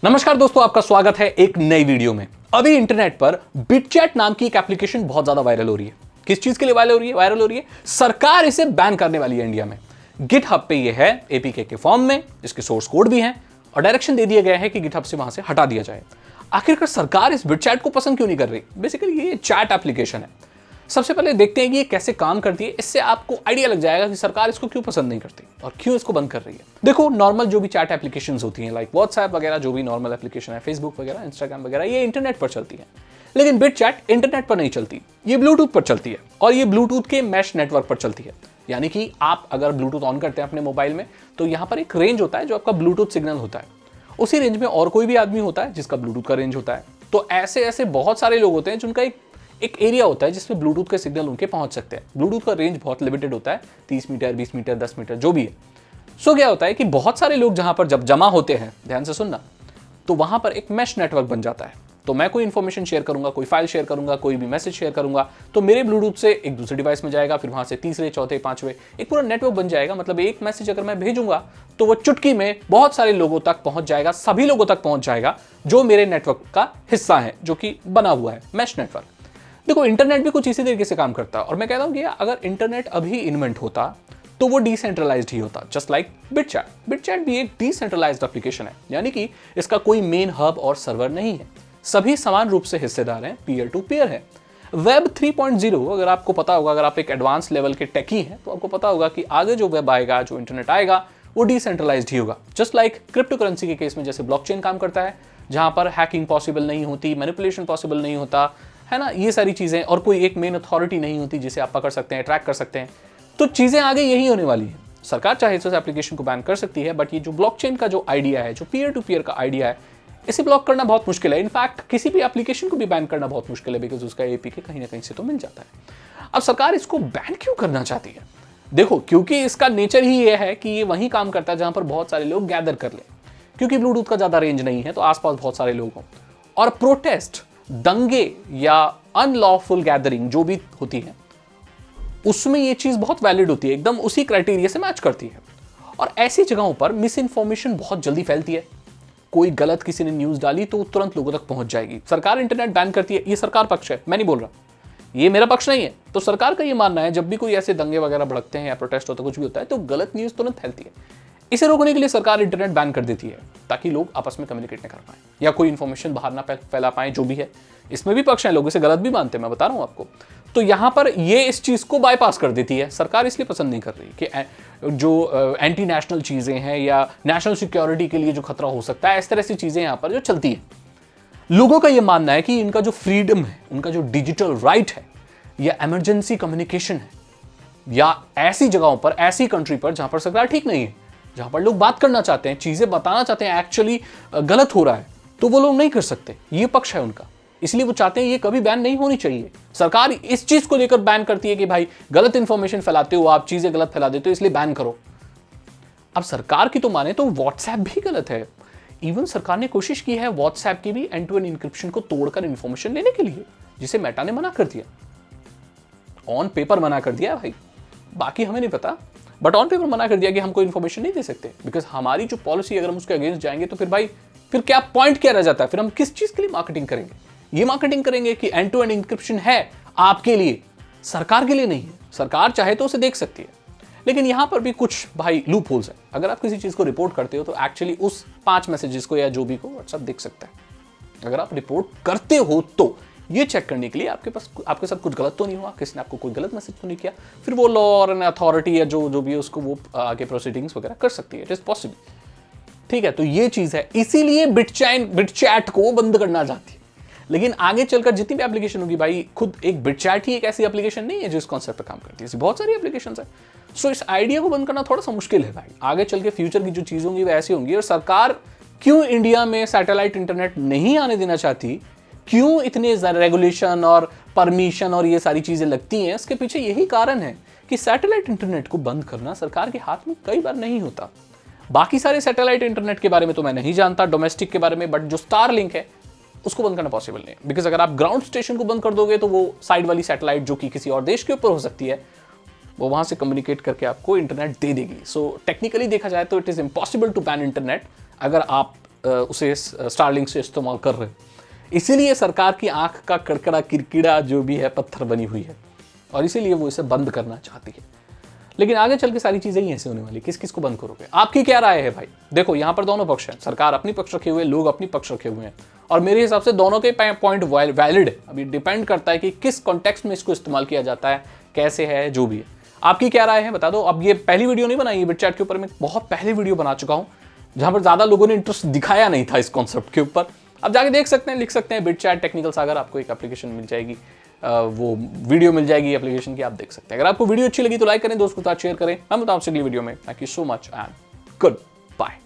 नमस्कार दोस्तों, आपका स्वागत है एक नई वीडियो में। अभी इंटरनेट पर बिटचैट नाम की एक एप्लीकेशन बहुत ज्यादा वायरल हो रही है। किस चीज के लिए वायरल हो रही है? सरकार इसे बैन करने वाली है इंडिया में। गिटहब पे ये है एपीके के फॉर्म में, इसके सोर्स कोड भी हैं और डायरेक्शन दे दिया गया है कि गिटहब से वहां से हटा दिया जाए। आखिरकार सरकार इस बिटचैट को पसंद क्यों नहीं कर रही? बेसिकली ये चैट एप्लीकेशन है। सबसे पहले देखते हैं कि ये कैसे काम करती है। इससे आपको आइडिया लग जाएगा कि सरकार इसको क्यों पसंद नहीं करती और क्यों इसको बंद कर रही है। देखो, नॉर्मल जो भी चैट एप्लीकेशंस होती हैं लाइक व्हाट्सएप वगैरह, जो भी नॉर्मल एप्लीकेशन है, फेसबुक वगैरह, इंस्टाग्राम वगैरह, ये इंटरनेट पर चलती है। लेकिन बिटचैट इंटरनेट पर नहीं चलती, ये ब्लूटूथ पर चलती है और ये ब्लूटूथ के मैश नेटवर्क पर चलती है। यानी कि आप अगर ब्लूटूथ ऑन करते हैं अपने मोबाइल में तो यहाँ पर एक रेंज होता है जो आपका ब्लूटूथ सिग्नल होता है। उसी रेंज में और कोई भी आदमी होता है जिसका ब्लूटूथ का रेंज होता है। तो ऐसे ऐसे बहुत सारे लोग होते हैं जिनका एक एरिया होता है जिसमें ब्लूटूथ के सिग्नल उनके पहुंच सकते हैं। ब्लूटूथ का रेंज बहुत लिमिटेड होता है, 30 मीटर, 20 मीटर, 10 मीटर, जो भी है। सो क्या होता है कि बहुत सारे लोग जहां पर जब जमा होते हैं, ध्यान से सुनना, तो वहां पर एक मैश नेटवर्क बन जाता है। तो मैं कोई इंफॉर्मेशन शेयर करूंगा, कोई फाइल शेयर करूंगा, कोई भी मैसेज शेयर करूंगा, तो मेरे ब्लूटूथ से एक दूसरे डिवाइस में जाएगा, फिर वहां से तीसरे, चौथे, पांचवे, एक पूरा नेटवर्क बन जाएगा। मतलब एक मैसेज अगर मैं भेजूंगा तो वो चुटकी में बहुत सारे लोगों तक पहुंच जाएगा, सभी लोगों तक पहुंच जाएगा जो मेरे नेटवर्क का हिस्सा है, जो कि बना हुआ है मैश नेटवर्क। देखो, इंटरनेट भी कुछ इसी तरीके से काम करता है और मैं कहता हूं कि अगर इंटरनेट अभी इन्वेंट होता तो वो डिसेंट्रलाइज्ड ही होता, जस्ट लाइक बिटचैट। बिटचैट भी एक डिसेंट्रलाइज्ड एप्लीकेशन है, यानी कि इसका कोई मेन हब और सर्वर नहीं है। सभी समान रूप से हिस्सेदार हैं, पीयर टू पीयर है। वेब 3.0 अगर आपको पता होगा, अगर आप एक एडवांस लेवल के टेकी हैं तो आपको पता होगा कि आगे जो वेब आएगा, जो इंटरनेट आएगा, वो डिसेंट्रलाइज्ड ही होगा। जस्ट लाइक क्रिप्टो करेंसी के केस में जैसे ब्लॉकचेन काम करता है, जहां पर हैकिंग पॉसिबल नहीं होती, मैनिपुलेशन पॉसिबल नहीं होता है ना, ये सारी चीजें, और कोई एक मेन अथॉरिटी नहीं होती जिसे आप पकड़ सकते हैं, ट्रैक कर सकते हैं। तो चीजें आगे यही होने वाली है। सरकार चाहे तो एप्लीकेशन को बैन कर सकती है, बट ये जो ब्लॉकचेन का जो आइडिया है, जो पीयर टू पीयर का आइडिया है, इसे ब्लॉक करना बहुत मुश्किल है। इनफैक्ट किसी भी एप्लीकेशन को भी बैन करना बहुत मुश्किल है, बिकॉज उसका एपीके कहीं ना कहीं से तो मिल जाता है। अब सरकार इसको बैन क्यों करना चाहती है? देखो, क्योंकि इसका नेचर ही ये है कि ये वहीं काम करता है जहां पर बहुत सारे लोग गैदर कर ले। क्योंकि ब्लूटूथ का ज्यादा रेंज नहीं है तो आसपास बहुत सारे लोग हों, और प्रोटेस्ट, दंगे या अनलॉफुल गैदरिंग जो भी होती है, उसमें ये चीज बहुत वैलिड होती है, एकदम उसी क्राइटेरिया से मैच करती है। और ऐसी जगहों पर मिस इन्फॉर्मेशन बहुत जल्दी फैलती है। कोई गलत किसी ने न्यूज डाली तो तुरंत लोगों तक पहुंच जाएगी। सरकार इंटरनेट बैन करती है, ये सरकार पक्ष है, मैं नहीं बोल रहा, ये मेरा पक्ष नहीं है। तो सरकार का ये मानना है जब भी कोई ऐसे दंगे वगैरह भड़कते हैं या प्रोटेस्ट होता है, कुछ भी होता है, तो गलत न्यूज तुरंत फैलती है। इसे रोकने के लिए सरकार इंटरनेट बैन कर देती है ताकि लोग आपस में कम्युनिकेट न कर पाए या कोई इंफॉर्मेशन बाहर ना फैला पाए, जो भी है। इसमें भी पक्ष है, लोग इसे गलत भी मानते हैं, मैं बता रहा हूं आपको। तो यहां पर ये इस चीज को बाईपास कर देती है। सरकार इसलिए पसंद नहीं कर रही कि जो एंटी नेशनल चीजें हैं या नेशनल सिक्योरिटी के लिए जो खतरा हो सकता है, इस तरह से चीजें यहां पर जो चलती है। लोगों का यह मानना है कि इनका जो फ्रीडम है, उनका जो डिजिटल राइट है, या इमरजेंसी कम्युनिकेशन है, या ऐसी जगहों पर, ऐसी कंट्री पर जहां पर सरकार ठीक नहीं है, जहां पर लोग बात करना चाहते हैं, चीजें बताना चाहते हैं, एक्चुअली गलत हो रहा है, तो वो लोग नहीं कर सकते। ये पक्ष है उनका, इसलिए वो चाहते हैं ये कभी बैन नहीं होनी चाहिए। सरकार इस चीज को लेकर बैन करती है कि भाई गलत इंफॉर्मेशन फैलाते हो आप, चीजें गलत फैला देते हो, इसलिए बैन करो। अब सरकार की तो माने तो व्हाट्सएप भी गलत है। इवन सरकार ने कोशिश की है व्हाट्सएप की भी एंड टू एंड इंक्रिप्शन को तोड़कर इंफॉर्मेशन लेने के लिए, जिसे मेटा ने मना कर दिया, ऑन पेपर मना कर दिया भाई, बाकी हमें नहीं पता, बट ऑन पेपर मना कर दिया कि हम कोई इंफॉर्मेशन नहीं दे सकते। बिकॉज हमारी जो पॉलिसी, अगर हम उसके अगेंस्ट जाएंगे तो फिर भाई फिर क्या पॉइंट क्या रह जाता है? फिर हम किस चीज के लिए मार्केटिंग करेंगे? ये मार्केटिंग करेंगे कि एंड टू एंड इंक्रिप्शन है आपके लिए, सरकार के लिए नहीं है। सरकार चाहे तो उसे देख सकती है, लेकिन यहां पर भी कुछ भाई लूप होल्स है। अगर आप किसी चीज को रिपोर्ट करते हो तो एक्चुअली उस 5 मैसेजेस को या जो भी को व्हाट्सएप देख सकता है। अगर आप रिपोर्ट करते हो तो ये चेक करने के लिए आपके साथ कुछ गलत तो नहीं हुआ, किसी ने आपको कोई गलत मैसेज तो नहीं किया, फिर वो लॉ और एन अथॉरिटी या जो भी है उसको वो आगे प्रोसीडिंग्स वगैरह कर सकती है। इट इज पॉसिबल, ठीक है। तो ये चीज है, इसीलिए बिटचैट को बंद करना चाहती है। लेकिन आगे चलकर जितनी भी एप्लीकेशन होगी भाई, खुद एक बिटचैट ही एक ऐसी एप्लीकेशन नहीं है जो इस कॉन्सेप्ट पर काम करती है, ऐसी बहुत सारी एप्लीकेशन है। सो इस आइडिया को बंद करना थोड़ा सा मुश्किल है भाई। आगे चल के फ्यूचर की जो चीजें होंगी वो ऐसी होंगी। और सरकार क्यों इंडिया में सैटेलाइट इंटरनेट नहीं आने देना चाहती, क्यों इतने रेगुलेशन और परमिशन और ये सारी चीजें लगती हैं, इसके पीछे यही कारण है कि सैटेलाइट इंटरनेट को बंद करना सरकार के हाथ में कई बार नहीं होता। बाकी सारे सैटेलाइट इंटरनेट के बारे में तो मैं नहीं जानता, डोमेस्टिक के बारे में, बट जो स्टारलिंक है उसको बंद करना पॉसिबल नहीं, बिकॉज अगर आप ग्राउंड स्टेशन को बंद कर दोगे तो वो साइड वाली सैटेलाइट जो कि किसी और देश के ऊपर हो सकती है, वो वहां से कम्युनिकेट करके आपको इंटरनेट दे देगी। सो टेक्निकली देखा जाए तो it is impossible to ban internet अगर आप उसे स्टारलिंक से इस्तेमाल कर रहे हो। इसीलिए सरकार की आंख का कड़कड़ा किरकिड़ा जो भी है पत्थर बनी हुई है और इसीलिए वो इसे बंद करना चाहती है। लेकिन आगे चल के सारी चीजें ही ऐसे होने वाली, किस किस को बंद करोगे? आपकी क्या राय है भाई? देखो यहाँ पर दोनों पक्ष हैं, सरकार अपनी पक्ष रखे हुए, लोग अपनी पक्ष रखे हुए हैं और मेरे हिसाब से दोनों के पॉइंट वैलिड है। अभी डिपेंड करता है कि किस कॉन्टेक्स्ट में इसको इस्तेमाल किया जाता है, कैसे है, जो भी है। आपकी क्या राय है बता दो। अब ये पहली वीडियो नहीं बनाई है बिटचैट के ऊपर, मैं बहुत पहले वीडियो बना चुका हूँ जहां पर ज्यादा लोगों ने इंटरेस्ट दिखाया नहीं था इस कॉन्सेप्ट के ऊपर। अब जाके देख सकते हैं, लिख सकते हैं बिटचैट टेक्निकल सागर, आपको एक एप्लीकेशन मिल जाएगी, वो वीडियो मिल जाएगी एप्लीकेशन की, आप देख सकते हैं। अगर आपको वीडियो अच्छी लगी तो लाइक करें, दोस्तों के साथ शेयर करें। हम बताऊं अगली वीडियो में। Thank you so much and good bye.